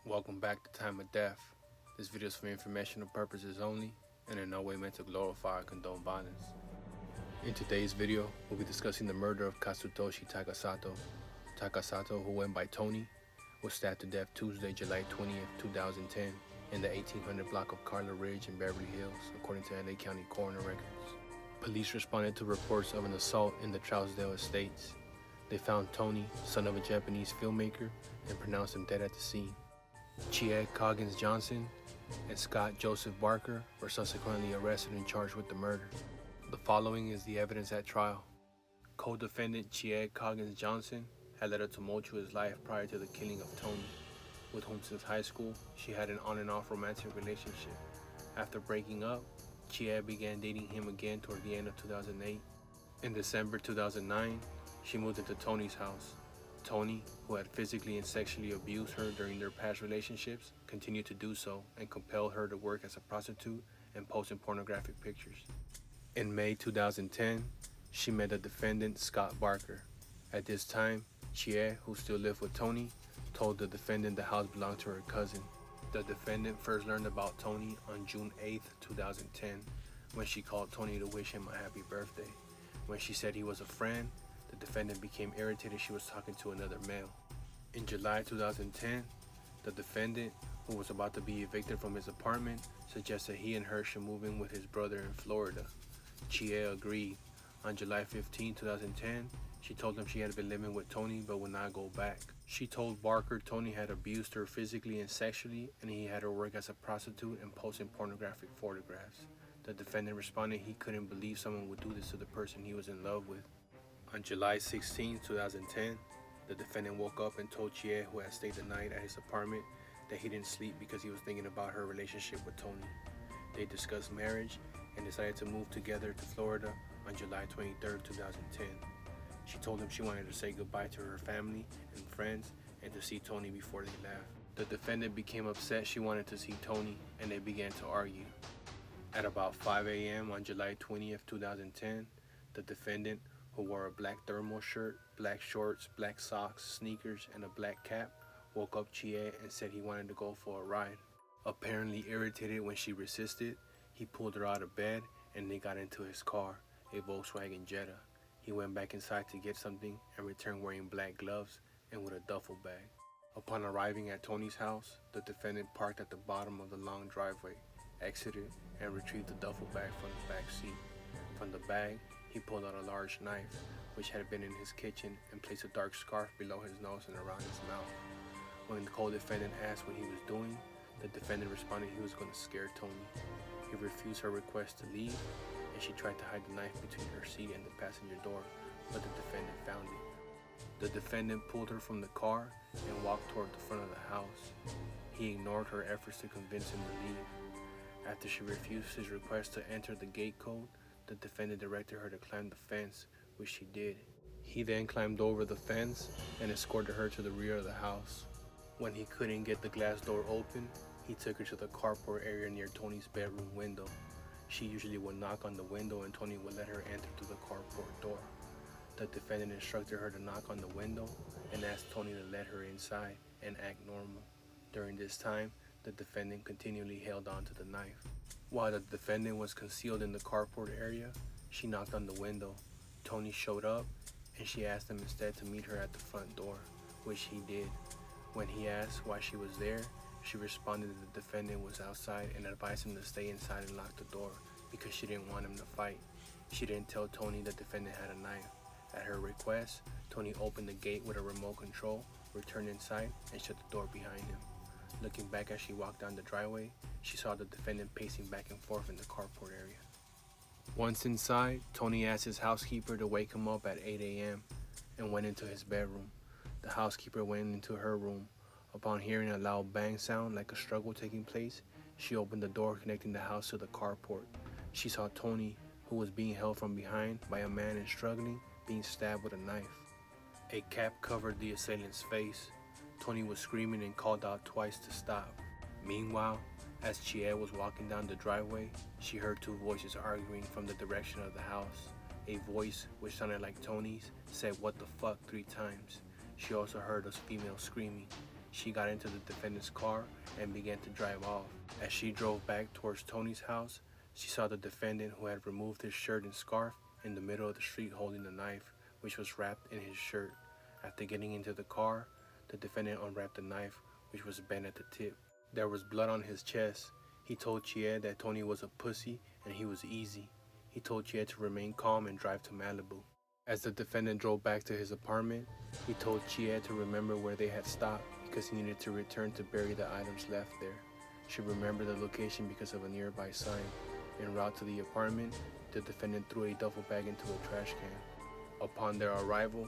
Welcome back to Time of Death. This video is for informational purposes only and in no way meant to glorify or condone violence. In today's video, we'll be discussing the murder of Katsutoshi Takasato. Takasato, who went by Tony, was stabbed to death Tuesday, July 20th, 2010 in the 1800 block of Carla Ridge in Beverly Hills, according to LA County coroner records. Police responded to reports of an assault in the Trousdale Estates. They found Tony, son of a Japanese filmmaker, and pronounced him dead at the scene. Chied Coggins Johnson and Scott Joseph Barker were subsequently arrested and charged with the murder. The following is the evidence at trial. Co-defendant Chied Coggins Johnson had led a tumultuous life prior to the killing of Tony, with whom since high school she had an on and off romantic relationship. After breaking up, Chied began dating him again toward the end of 2008. In December 2009, she moved into Tony's house. Tony, who had physically and sexually abused her during their past relationships, continued to do so and compelled her to work as a prostitute and posting pornographic pictures. In May 2010, she met the defendant, Scott Barker. At this time, Chie, who still lived with Tony, told the defendant the house belonged to her cousin. The defendant first learned about Tony on June 8, 2010, when she called Tony to wish him a happy birthday. When she said he was a friend, the defendant became irritated she was talking to another male. In July 2010, the defendant, who was about to be evicted from his apartment, suggested he and her should move in with his brother in Florida. Chie agreed. On July 15, 2010, she told him she had been living with Tony but would not go back. She told Barker Tony had abused her physically and sexually, and he had her work as a prostitute and posting pornographic photographs. The defendant responded he couldn't believe someone would do this to the person he was in love with. On July 16, 2010, the defendant woke up and told Chie, who had stayed the night at his apartment, that he didn't sleep because he was thinking about her relationship with Tony. They discussed marriage and decided to move together to Florida on July 23, 2010. She told him she wanted to say goodbye to her family and friends and to see Tony before they left. The defendant became upset she wanted to see Tony, and they began to argue. At about 5 a.m. on July 20th, 2010, the defendant, who wore a black thermal shirt, black shorts, black socks, sneakers, and a black cap, woke up Chie and said he wanted to go for a ride. Apparently irritated when she resisted, he pulled her out of bed and they got into his car, a Volkswagen Jetta. He went back inside to get something and returned wearing black gloves and with a duffel bag. Upon arriving at Tony's house, the defendant parked at the bottom of the long driveway, exited, and retrieved the duffel bag from the back seat. From the bag, he pulled out a large knife, which had been in his kitchen, and placed a dark scarf below his nose and around his mouth. When the co-defendant asked what he was doing, the defendant responded he was going to scare Tony. He refused her request to leave, and she tried to hide the knife between her seat and the passenger door, but the defendant found it. The defendant pulled her from the car and walked toward the front of the house. He ignored her efforts to convince him to leave. After she refused his request to enter the gate code, the defendant directed her to climb the fence, which she did. He then climbed over the fence and escorted her to the rear of the house. When he couldn't get the glass door open, he took her to the carport area near Tony's bedroom window. She usually would knock on the window and Tony would let her enter through the carport door. The defendant instructed her to knock on the window and asked Tony to let her inside and act normal. During this time, the defendant continually held on to the knife. While the defendant was concealed in the carport area, she knocked on the window. Tony showed up, and she asked him instead to meet her at the front door, which he did. When he asked why she was there, she responded that the defendant was outside and advised him to stay inside and lock the door because she didn't want him to fight. She didn't tell Tony the defendant had a knife. At her request, Tony opened the gate with a remote control, returned inside, and shut the door behind him. Looking back as she walked down the driveway, she saw the defendant pacing back and forth in the carport area. Once inside, Tony asked his housekeeper to wake him up at 8 a.m. and went into his bedroom. The housekeeper went into her room. Upon hearing a loud bang sound like a struggle taking place, she opened the door connecting the house to the carport. She saw Tony, who was being held from behind by a man and struggling, being stabbed with a knife. A cap covered the assailant's face. Tony was screaming and called out twice to stop. Meanwhile, as Chie was walking down the driveway, she heard two voices arguing from the direction of the house. A voice, which sounded like Tony's, said "what the fuck" 3 times. She also heard a female screaming. she got into the defendant's car and began to drive off. As she drove back towards Tony's house, she saw the defendant, who had removed his shirt and scarf, in the middle of the street holding a knife, which was wrapped in his shirt. After getting into the car, the defendant unwrapped the knife, which was bent at the tip. There was blood on his chest. He told Chied that Tony was a pussy and he was easy. He told Chied to remain calm and drive to Malibu. As the defendant drove back to his apartment, he told Chied to remember where they had stopped because he needed to return to bury the items left there. She remembered the location because of a nearby sign. En route to the apartment, the defendant threw a duffel bag into a trash can. Upon their arrival,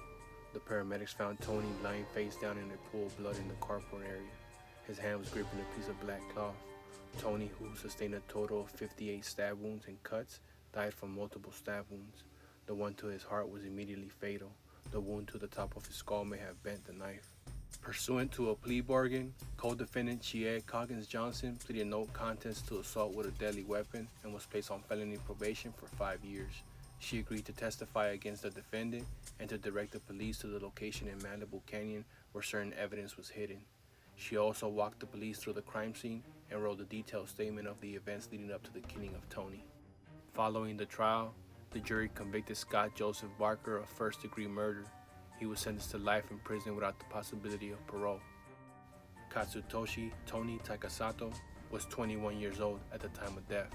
the paramedics found Tony lying face down in a pool of blood in the carport area. His hand was gripping a piece of black cloth. Tony, who sustained a total of 58 stab wounds and cuts, died from multiple stab wounds. The one to his heart was immediately fatal. The wound to the top of his skull may have bent the knife. Pursuant to a plea bargain, co-defendant Chied Coggins Johnson pleaded no contest to assault with a deadly weapon and was placed on felony probation for 5 years. She agreed to testify against the defendant and to direct the police to the location in Malibu Canyon where certain evidence was hidden. She also walked the police through the crime scene and wrote a detailed statement of the events leading up to the killing of Tony. Following the trial, the jury convicted Scott Joseph Barker of first-degree murder. He was sentenced to life in prison without the possibility of parole. Katsutoshi Tony Takasato was 21 years old at the time of death.